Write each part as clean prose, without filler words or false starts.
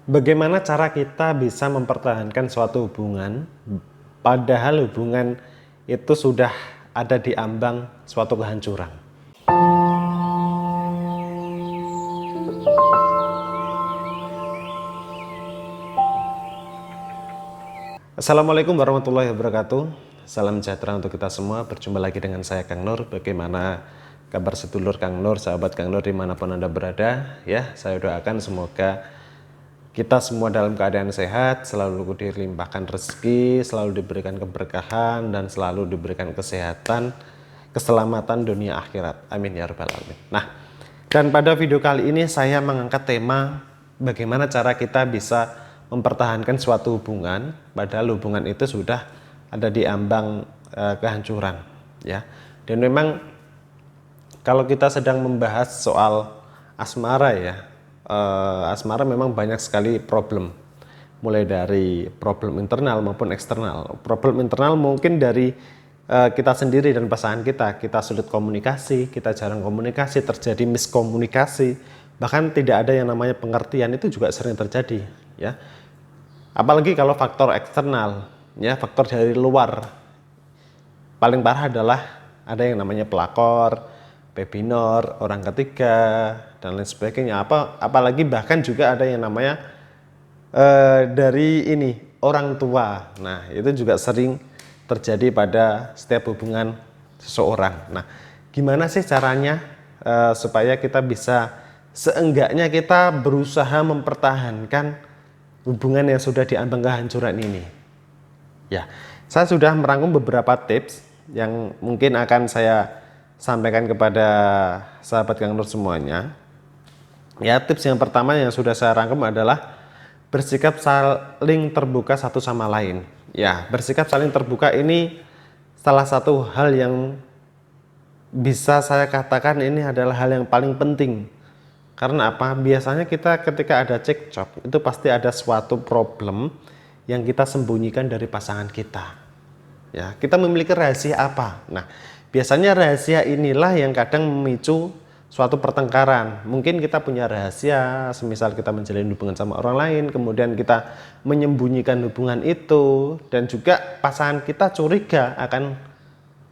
Bagaimana cara kita bisa mempertahankan suatu hubungan, padahal hubungan itu sudah ada di ambang suatu kehancuran? Assalamualaikum warahmatullahi wabarakatuh. Salam sejahtera untuk kita semua. Berjumpa lagi dengan saya Kang Nur. Bagaimana kabar sedulur Kang Nur, sahabat Kang Nur dimanapun Anda berada? Ya, saya doakan semoga kita semua dalam keadaan sehat, selalu dilimpahkan rezeki, selalu diberikan keberkahan, dan selalu diberikan kesehatan, keselamatan dunia akhirat. Amin ya rabbal alamin. Nah, dan pada video kali ini saya mengangkat tema bagaimana cara kita bisa mempertahankan suatu hubungan, padahal hubungan itu sudah ada di ambang kehancuran. Ya, dan memang kalau kita sedang membahas soal asmara ya, asmara memang banyak sekali problem, mulai dari problem internal maupun eksternal. Problem internal mungkin dari kita sendiri dan pasangan kita sulit komunikasi, kita jarang komunikasi, terjadi miskomunikasi, bahkan tidak ada yang namanya pengertian, itu juga sering terjadi ya. Apalagi kalau faktor eksternal ya, faktor dari luar, paling parah adalah ada yang namanya pelakor, baby minor, orang ketiga, dan lain sebagainya. Apalagi bahkan juga ada yang namanya dari ini orang tua. Nah, itu juga sering terjadi pada setiap hubungan seseorang. Nah, gimana sih caranya supaya kita bisa seenggaknya kita berusaha mempertahankan hubungan yang sudah diambang kehancuran ini? Ya, saya sudah merangkum beberapa tips yang mungkin akan saya sampaikan kepada sahabat Kang Nur semuanya. Ya, tips yang pertama yang sudah saya rangkum adalah bersikap saling terbuka satu sama lain. Ya, bersikap saling terbuka ini salah satu hal yang bisa saya katakan ini adalah hal yang paling penting. Karena apa? Biasanya kita ketika ada cekcok itu pasti ada suatu problem yang kita sembunyikan dari pasangan kita. Ya, kita memiliki rahasia apa? Nah, biasanya rahasia inilah yang kadang memicu suatu pertengkaran. Mungkin kita punya rahasia, semisal kita menjalin hubungan sama orang lain, kemudian kita menyembunyikan hubungan itu, dan juga pasangan kita curiga akan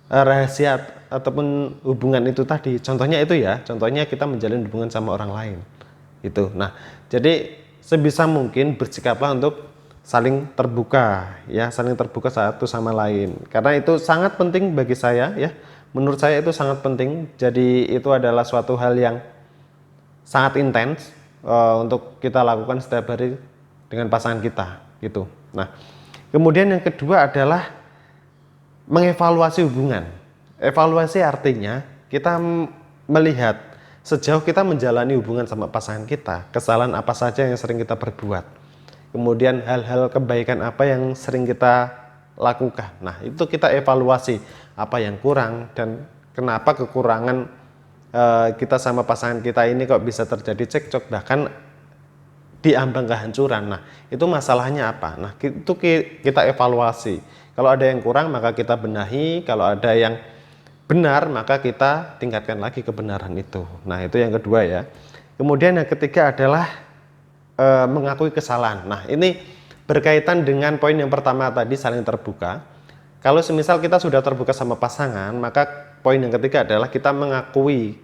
rahasia ataupun hubungan itu tadi. Contohnya itu ya, contohnya kita menjalin hubungan sama orang lain. Itu. Nah, jadi sebisa mungkin bersikaplah untuk saling terbuka ya, saling terbuka satu sama lain, karena itu sangat penting bagi saya ya, menurut saya itu sangat penting. Jadi itu adalah suatu hal yang sangat intens untuk kita lakukan setiap hari dengan pasangan kita gitu. Nah, kemudian yang kedua adalah mengevaluasi hubungan. Evaluasi artinya kita melihat sejauh kita menjalani hubungan sama pasangan kita, kesalahan apa saja yang sering kita perbuat. Kemudian hal-hal kebaikan apa yang sering kita lakukan. Nah, itu kita evaluasi apa yang kurang dan kenapa kekurangan kita sama pasangan kita ini kok bisa terjadi cekcok bahkan di ambang kehancuran. Nah, itu masalahnya apa? Nah, itu kita evaluasi. Kalau ada yang kurang maka kita benahi, kalau ada yang benar maka kita tingkatkan lagi kebenaran itu. Nah, itu yang kedua ya. Kemudian yang ketiga adalah mengakui kesalahan. Nah, ini berkaitan dengan poin yang pertama tadi, saling terbuka. Kalau semisal kita sudah terbuka sama pasangan, maka poin yang ketiga adalah kita mengakui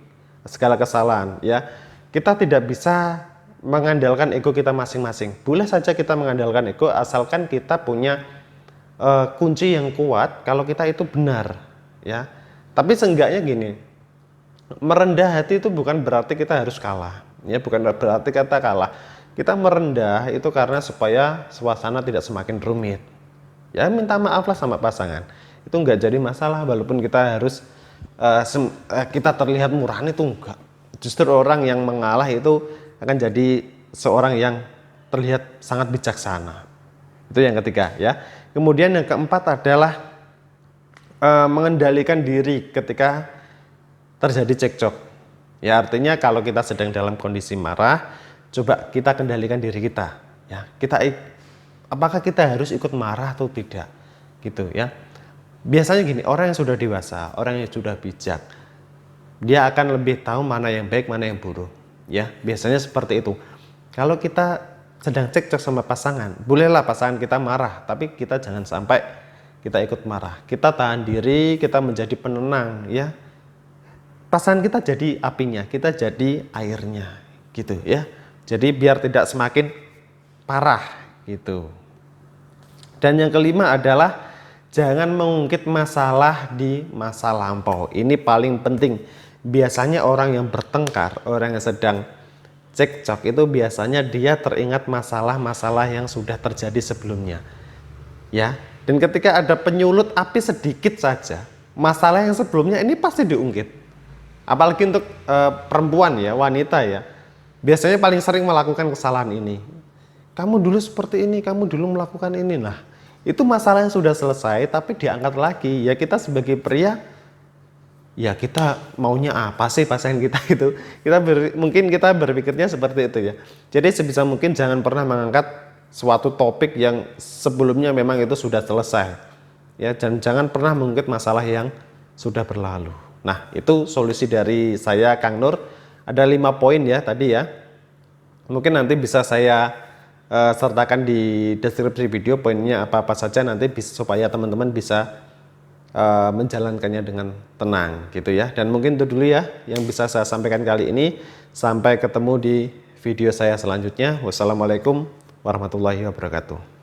segala kesalahan ya. Kita tidak bisa mengandalkan ego kita masing-masing. Boleh saja kita mengandalkan ego asalkan kita punya kunci yang kuat kalau kita itu benar ya. Tapi seenggaknya gini, merendah hati itu bukan berarti kita harus kalah ya, bukan berarti kita kalah. Kita merendah itu karena supaya suasana tidak semakin rumit. Ya, minta maaf lah sama pasangan. Itu enggak jadi masalah, walaupun kita harus kita terlihat murahan, itu enggak. Justru orang yang mengalah itu akan jadi seorang yang terlihat sangat bijaksana. Itu yang ketiga ya. Kemudian yang keempat adalah mengendalikan diri ketika terjadi cekcok. Ya, artinya kalau kita sedang dalam kondisi marah, coba kita kendalikan diri kita ya. Apakah kita harus ikut marah atau tidak gitu ya. Biasanya gini, orang yang sudah dewasa, orang yang sudah bijak, dia akan lebih tahu mana yang baik, mana yang buruk ya. Biasanya seperti itu. Kalau kita sedang cekcok sama pasangan, bolehlah pasangan kita marah, tapi kita jangan sampai kita ikut marah. Kita tahan diri, kita menjadi penenang ya. Pasangan kita jadi apinya, kita jadi airnya gitu ya. Jadi biar tidak semakin parah gitu. Dan yang kelima adalah jangan mengungkit masalah di masa lampau. Ini paling penting. Biasanya orang yang bertengkar, orang yang sedang cekcok itu biasanya dia teringat masalah-masalah yang sudah terjadi sebelumnya. Ya, dan ketika ada penyulut api sedikit saja, masalah yang sebelumnya ini pasti diungkit. Apalagi untuk perempuan ya, wanita ya, biasanya paling sering melakukan kesalahan ini. Kamu dulu seperti ini, kamu dulu melakukan ini. Nah, itu masalah yang sudah selesai tapi diangkat lagi. Ya kita sebagai pria, ya kita maunya apa sih pasangan kita itu? Mungkin kita berpikirnya seperti itu ya. Jadi sebisa mungkin jangan pernah mengangkat suatu topik yang sebelumnya memang itu sudah selesai. Ya, dan jangan pernah mengungkit masalah yang sudah berlalu. Nah, itu solusi dari saya, Kang Nur. Ada 5 poin ya tadi ya. Mungkin nanti bisa saya sertakan di deskripsi video poinnya apa-apa saja nanti supaya teman-teman bisa menjalankannya dengan tenang gitu ya. Dan mungkin itu dulu ya yang bisa saya sampaikan kali ini. Sampai ketemu di video saya selanjutnya. Wassalamualaikum warahmatullahi wabarakatuh.